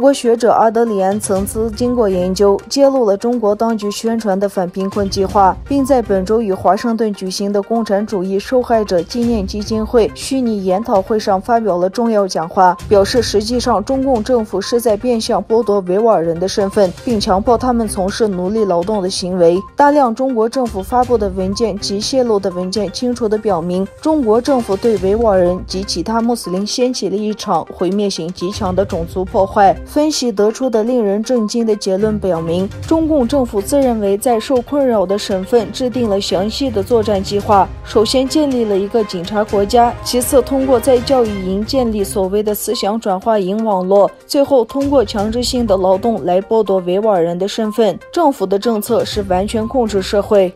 国学者阿德里安曾经过研究，揭露了中国当局宣传的反贫困计划，并在本周与华盛顿举行的共产主义受害者纪念基金会虚拟研讨会上发表了重要讲话，表示实际上中共政府是在变相剥夺维吾尔人的身份，并强迫他们从事奴隶劳动的行为。大量中国政府发布的文件及泄露的文件清楚地表明，中国政府对维吾尔人及其他穆斯林掀起了一场毁灭性极强的种族破坏。分析得出的令人震惊的结论表明，中共政府自认为在受困扰的省份制定了详细的作战计划，首先建立了一个警察国家，其次通过在教育营建立所谓的思想转化营网络，最后通过强制性的劳动来剥夺维吾尔人的身份。政府的政策是完全控制社会。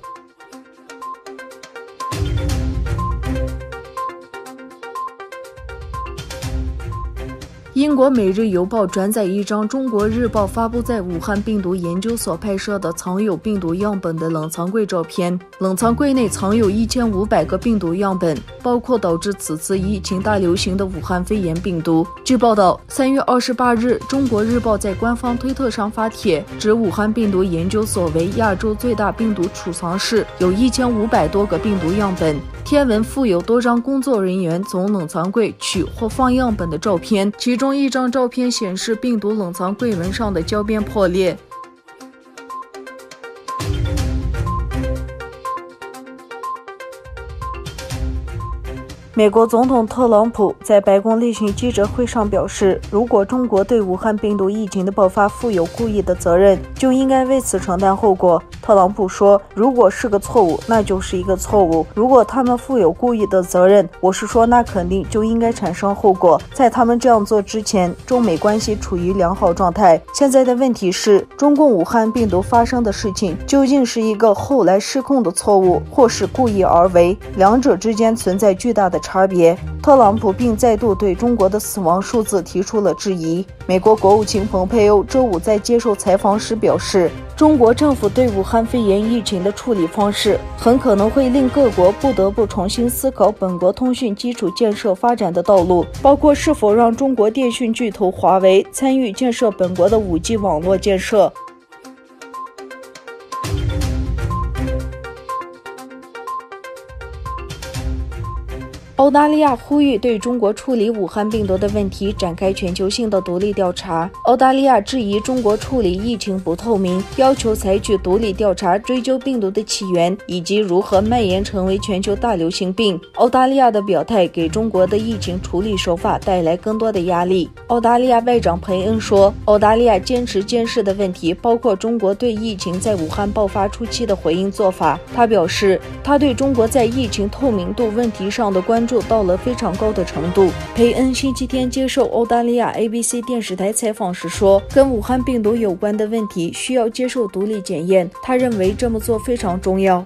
英国《每日邮报》转载一张中国日报发布在武汉病毒研究所拍摄的藏有病毒样本的冷藏柜照片。冷藏柜内藏有1500个病毒样本，包括导致此次疫情大流行的武汉肺炎病毒。据报道，3月28日，中国日报在官方推特上发帖，指武汉病毒研究所为亚洲最大病毒储藏室，有1500多个病毒样本。贴文附有多张工作人员从冷藏柜取或放样本的照片，其中一张照片显示病毒冷藏柜门上的胶边破裂。美国总统特朗普在白宫例行记者会上表示，如果中国对武汉病毒疫情的爆发负有故意的责任，就应该为此承担后果。特朗普说，如果是个错误，那就是一个错误。如果他们负有故意的责任，我是说那肯定就应该产生后果。在他们这样做之前，中美关系处于良好状态。现在的问题是，中共武汉病毒发生的事情究竟是一个后来失控的错误，或是故意而为，两者之间存在巨大的差别。特朗普并再度对中国的死亡数字提出了质疑。美国国务卿蓬佩奥周五在接受采访时表示，中国政府对武汉肺炎疫情的处理方式很可能会令各国不得不重新思考本国通讯基础建设发展的道路，包括是否让中国电讯巨头华为参与建设本国的5G 网络建设。澳大利亚呼吁对中国处理武汉病毒的问题展开全球性的独立调查。澳大利亚质疑中国处理疫情不透明，要求采取独立调查，追究病毒的起源以及如何蔓延成为全球大流行病。澳大利亚的表态给中国的疫情处理手法带来更多的压力。澳大利亚外长佩恩说，澳大利亚坚持监视的问题包括中国对疫情在武汉爆发初期的回应做法。他表示，他对中国在疫情透明度问题上的关注到了非常高的程度。佩恩星期天接受澳大利亚 ABC 电视台采访时说，跟武汉病毒有关的问题需要接受独立检验，他认为这么做非常重要。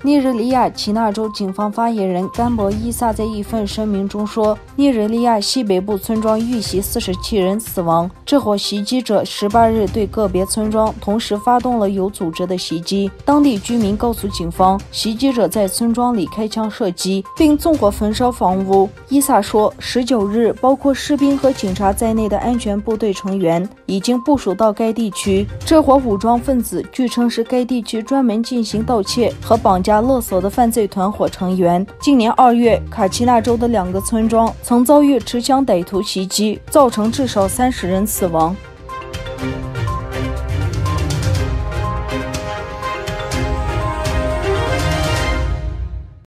尼日利亚奇纳州警方发言人甘博伊萨在一份声明中说，尼日利亚西北部村庄遇袭47人死亡，这伙袭击者18日对个别村庄同时发动了有组织的袭击。当地居民告诉警方，袭击者在村庄里开枪射击，并纵火焚烧房屋。伊萨说，19日包括士兵和警察在内的安全部队成员已经部署到该地区。这伙武装分子据称是该地区专门进行盗窃和绑架勒索的犯罪团伙成员。今年2月，卡奇纳州的2个村庄曾遭遇持枪歹徒袭击，造成至少30人死亡。